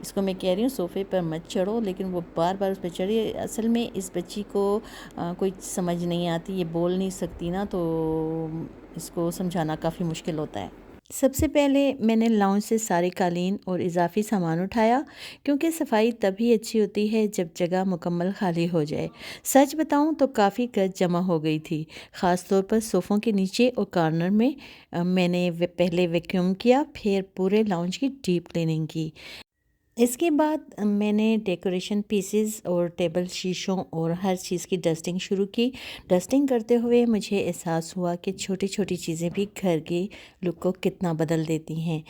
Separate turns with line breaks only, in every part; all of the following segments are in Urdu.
اس کو میں کہہ رہی ہوں صوفے پر مت چڑھو، لیکن وہ بار بار اس پہ چڑھی۔ اصل میں اس بچی کو کوئی سمجھ نہیں آتی، یہ بول نہیں سکتی نا، تو اس کو سمجھانا کافی مشکل ہوتا ہے۔ سب سے پہلے میں نے لاؤنج سے سارے قالین اور اضافی سامان اٹھایا، کیونکہ صفائی تبھی اچھی ہوتی ہے جب جگہ مکمل خالی ہو جائے۔ سچ بتاؤں تو کافی گند جمع ہو گئی تھی، خاص طور پر صوفوں کے نیچے اور کارنر میں۔ میں نے پہلے ویکیوم کیا، پھر پورے لاؤنج کی ڈیپ کلیننگ کی۔ اس کے بعد میں نے ڈیکوریشن پیسز اور ٹیبل، شیشوں اور ہر چیز کی ڈسٹنگ شروع کی۔ ڈسٹنگ کرتے ہوئے مجھے احساس ہوا کہ چھوٹی چھوٹی چیزیں بھی گھر کی لک کو کتنا بدل دیتی ہیں۔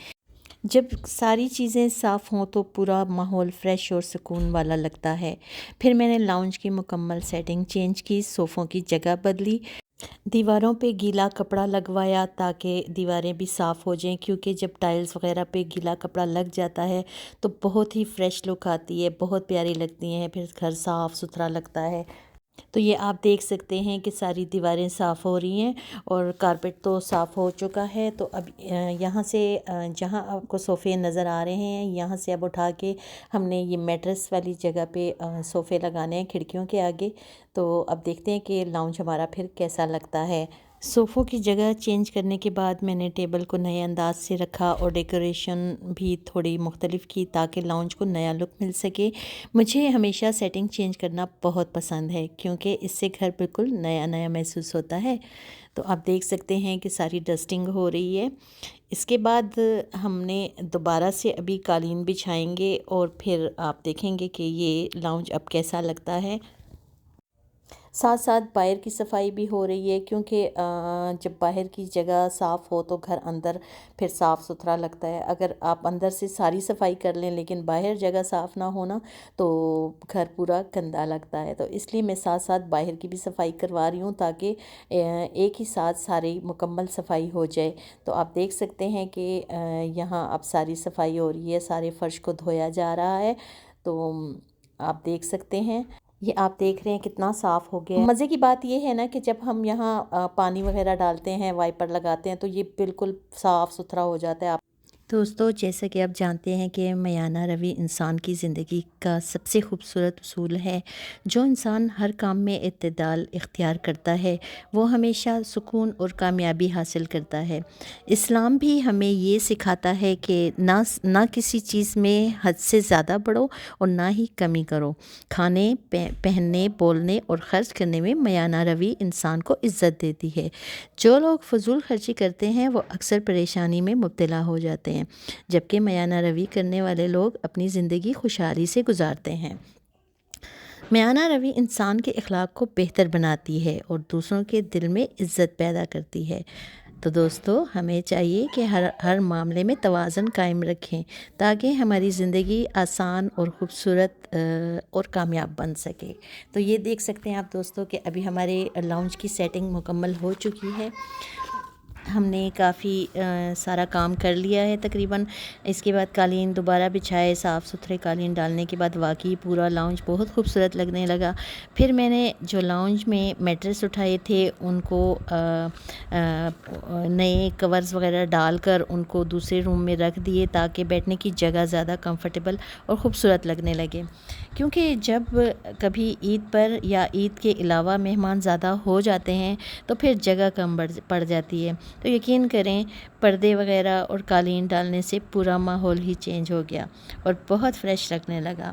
جب ساری چیزیں صاف ہوں تو پورا ماحول فریش اور سکون والا لگتا ہے۔ پھر میں نے لاؤنج کی مکمل سیٹنگ چینج کی، صوفوں کی جگہ بدلی، دیواروں پہ گیلا کپڑا لگوایا تاکہ دیواریں بھی صاف ہو جائیں، کیونکہ جب ٹائلز وغیرہ پہ گیلا کپڑا لگ جاتا ہے تو بہت ہی فریش لک آتی ہے، بہت پیاری لگتی ہیں، پھر گھر صاف ستھرا لگتا ہے۔ تو یہ آپ دیکھ سکتے ہیں کہ ساری دیواریں صاف ہو رہی ہیں اور کارپیٹ تو صاف ہو چکا ہے۔ تو اب یہاں سے جہاں آپ کو صوفے نظر آ رہے ہیں، یہاں سے اب اٹھا کے ہم نے یہ میٹرس والی جگہ پہ صوفے لگانے ہیں کھڑکیوں کے آگے۔ تو اب دیکھتے ہیں کہ لاؤنج ہمارا پھر کیسا لگتا ہے۔ صوفوں کی جگہ چینج کرنے کے بعد میں نے ٹیبل کو نئے انداز سے رکھا اور ڈیکوریشن بھی تھوڑی مختلف کی تاکہ لاؤنج کو نیا لک مل سکے۔ مجھے ہمیشہ سیٹنگ چینج کرنا بہت پسند ہے، کیونکہ اس سے گھر بالکل نیا نیا محسوس ہوتا ہے۔ تو آپ دیکھ سکتے ہیں کہ ساری ڈسٹنگ ہو رہی ہے۔ اس کے بعد ہم نے دوبارہ سے ابھی قالین بچھائیں گے اور پھر آپ دیکھیں گے کہ یہ لاؤنج اب کیسا لگتا ہے۔ ساتھ ساتھ باہر کی صفائی بھی ہو رہی ہے، کیونکہ جب باہر کی جگہ صاف ہو تو گھر اندر پھر صاف ستھرا لگتا ہے۔ اگر آپ اندر سے ساری صفائی کر لیں لیکن باہر جگہ صاف نہ ہونا تو گھر پورا گندا لگتا ہے۔ تو اس لیے میں ساتھ ساتھ باہر کی بھی صفائی کروا رہی ہوں تاکہ ایک ہی ساتھ ساری مکمل صفائی ہو جائے۔ تو آپ دیکھ سکتے ہیں کہ یہاں اب ساری صفائی ہو رہی ہے، سارے فرش کو دھویا جا رہا ہے۔ تو آپ دیکھ سکتے ہیں، یہ آپ دیکھ رہے ہیں کتنا صاف ہو گیا ہے۔ مزے کی بات یہ ہے نا کہ جب ہم یہاں پانی وغیرہ ڈالتے ہیں، وائپر لگاتے ہیں، تو یہ بالکل صاف ستھرا ہو جاتا ہے۔ دوستو، جیسا کہ آپ جانتے ہیں کہ میانہ روی انسان کی زندگی کا سب سے خوبصورت اصول ہے۔ جو انسان ہر کام میں اعتدال اختیار کرتا ہے وہ ہمیشہ سکون اور کامیابی حاصل کرتا ہے۔ اسلام بھی ہمیں یہ سکھاتا ہے کہ نہ کسی چیز میں حد سے زیادہ بڑھو اور نہ ہی کمی کرو۔ کھانے، پہننے، بولنے اور خرچ کرنے میں میانہ روی انسان کو عزت دیتی ہے۔ جو لوگ فضول خرچی کرتے ہیں وہ اکثر پریشانی میں مبتلا ہو جاتے ہیں، جبکہ میانہ روی کرنے والے لوگ اپنی زندگی خوشحالی سے گزارتے ہیں۔ میانہ روی انسان کے اخلاق کو بہتر بناتی ہے اور دوسروں کے دل میں عزت پیدا کرتی ہے۔ تو دوستو، ہمیں چاہیے کہ ہر معاملے میں توازن قائم رکھیں تاکہ ہماری زندگی آسان اور خوبصورت اور کامیاب بن سکے۔ تو یہ دیکھ سکتے ہیں آپ دوستو کہ ابھی ہمارے لاؤنج کی سیٹنگ مکمل ہو چکی ہے۔ ہم نے کافی سارا کام کر لیا ہے تقریباً۔ اس کے بعد قالین دوبارہ بچھائے، صاف ستھرے قالین ڈالنے کے بعد واقعی پورا لاؤنج بہت خوبصورت لگنے لگا۔ پھر میں نے جو لاؤنج میں میٹرس اٹھائے تھے ان کو نئے کورز وغیرہ ڈال کر ان کو دوسرے روم میں رکھ دیے تاکہ بیٹھنے کی جگہ زیادہ کمفرٹیبل اور خوبصورت لگنے لگے، کیونکہ جب کبھی عید پر یا عید کے علاوہ مہمان زیادہ ہو جاتے ہیں تو پھر جگہ کم پڑ جاتی ہے۔ تو یقین کریں، پردے وغیرہ اور قالین ڈالنے سے پورا ماحول ہی چینج ہو گیا اور بہت فریش لگنے لگا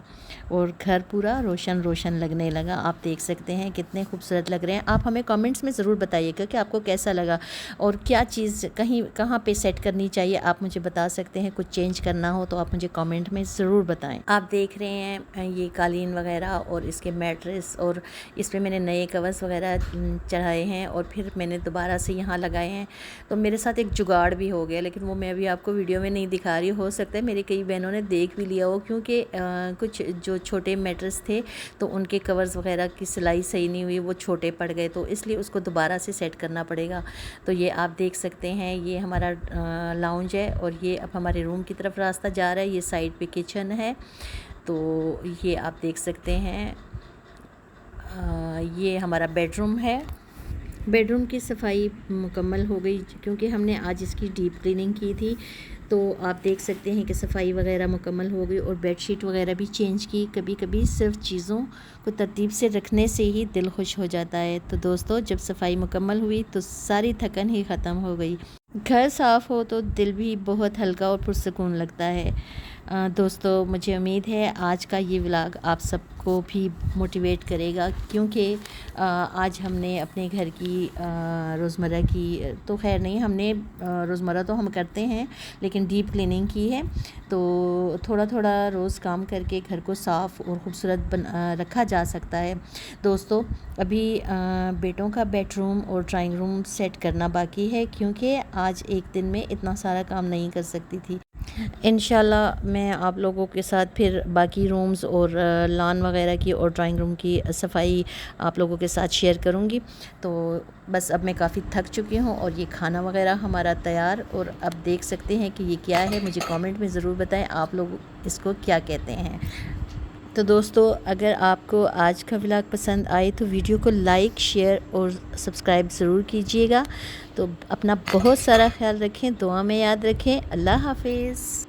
اور گھر پورا روشن روشن لگنے لگا۔ آپ دیکھ سکتے ہیں کتنے خوبصورت لگ رہے ہیں۔ آپ ہمیں کامنٹس میں ضرور بتائیے گا کہ آپ کو کیسا لگا اور کیا چیز کہاں پہ سیٹ کرنی چاہیے، آپ مجھے بتا سکتے ہیں۔ کچھ چینج کرنا ہو تو آپ مجھے کامنٹ میں ضرور بتائیں۔ آپ دیکھ رہے ہیں یہ قالین وغیرہ اور اس کے میٹرس، اور اس پہ میں نے نئے کورز وغیرہ چڑھائے ہیں اور پھر میں نے دوبارہ سے یہاں لگائے ہیں۔ تو میرے ساتھ ایک جگاڑ بھی ہو گیا، لیکن وہ میں ابھی آپ کو ویڈیو میں نہیں دکھا رہی، ہو سکتا ہے میری کئی بہنوں نے دیکھ بھی لیا ہو، کیونکہ کچھ جو چھوٹے میٹرس تھے تو ان کے کورز وغیرہ کی سلائی صحیح نہیں ہوئی، وہ چھوٹے پڑ گئے، تو اس لیے اس کو دوبارہ سے سیٹ کرنا پڑے گا۔ تو یہ آپ دیکھ سکتے ہیں، یہ ہمارا لاؤنج ہے اور یہ اب ہمارے روم کی طرف راستہ جا رہا ہے۔ یہ سائڈ پہ کچن ہے، تو یہ آپ دیکھ سکتے ہیں، یہ ہمارا بیڈ روم ہے۔ بیڈ روم کی صفائی مکمل ہو گئی کیونکہ ہم نے آج اس کی ڈیپ کلیننگ کی تھی، تو آپ دیکھ سکتے ہیں کہ صفائی وغیرہ مکمل ہو گئی اور بیڈ شیٹ وغیرہ بھی چینج کی۔ کبھی کبھی صرف چیزوں کو ترتیب سے رکھنے سے ہی دل خوش ہو جاتا ہے۔ تو دوستو، جب صفائی مکمل ہوئی تو ساری تھکن ہی ختم ہو گئی۔ گھر صاف ہو تو دل بھی بہت ہلکا اور پرسکون لگتا ہے۔ دوستو، مجھے امید ہے آج کا یہ ولاگ آپ سب کو بھی موٹیویٹ کرے گا، کیونکہ آج ہم نے اپنے گھر کی روزمرہ کی تو خیر نہیں، ہم نے روزمرہ تو ہم کرتے ہیں لیکن ڈیپ کلیننگ کی ہے، تو تھوڑا تھوڑا روز کام کر کے گھر کو صاف اور خوبصورت رکھا جا سکتا ہے۔ دوستو، ابھی بیٹوں کا بیڈ روم اور ڈرائنگ روم سیٹ کرنا باقی ہے، کیونکہ آج ایک دن میں اتنا سارا کام نہیں کر سکتی تھی۔ انشاءاللہ میں آپ لوگوں کے ساتھ پھر باقی رومز اور لان وغیرہ کی اور ڈرائنگ روم کی صفائی آپ لوگوں کے ساتھ شیئر کروں گی۔ تو بس اب میں کافی تھک چکی ہوں اور یہ کھانا وغیرہ ہمارا تیار، اور اب دیکھ سکتے ہیں کہ یہ کیا ہے۔ مجھے کامنٹ میں ضرور بتائیں آپ لوگ اس کو کیا کہتے ہیں۔ تو دوستو، اگر آپ کو آج کا ولاگ پسند آئے تو ویڈیو کو لائک، شیئر اور سبسکرائب ضرور کیجیے گا۔ تو اپنا بہت سارا خیال رکھیں، دعا میں یاد رکھیں۔ اللہ حافظ۔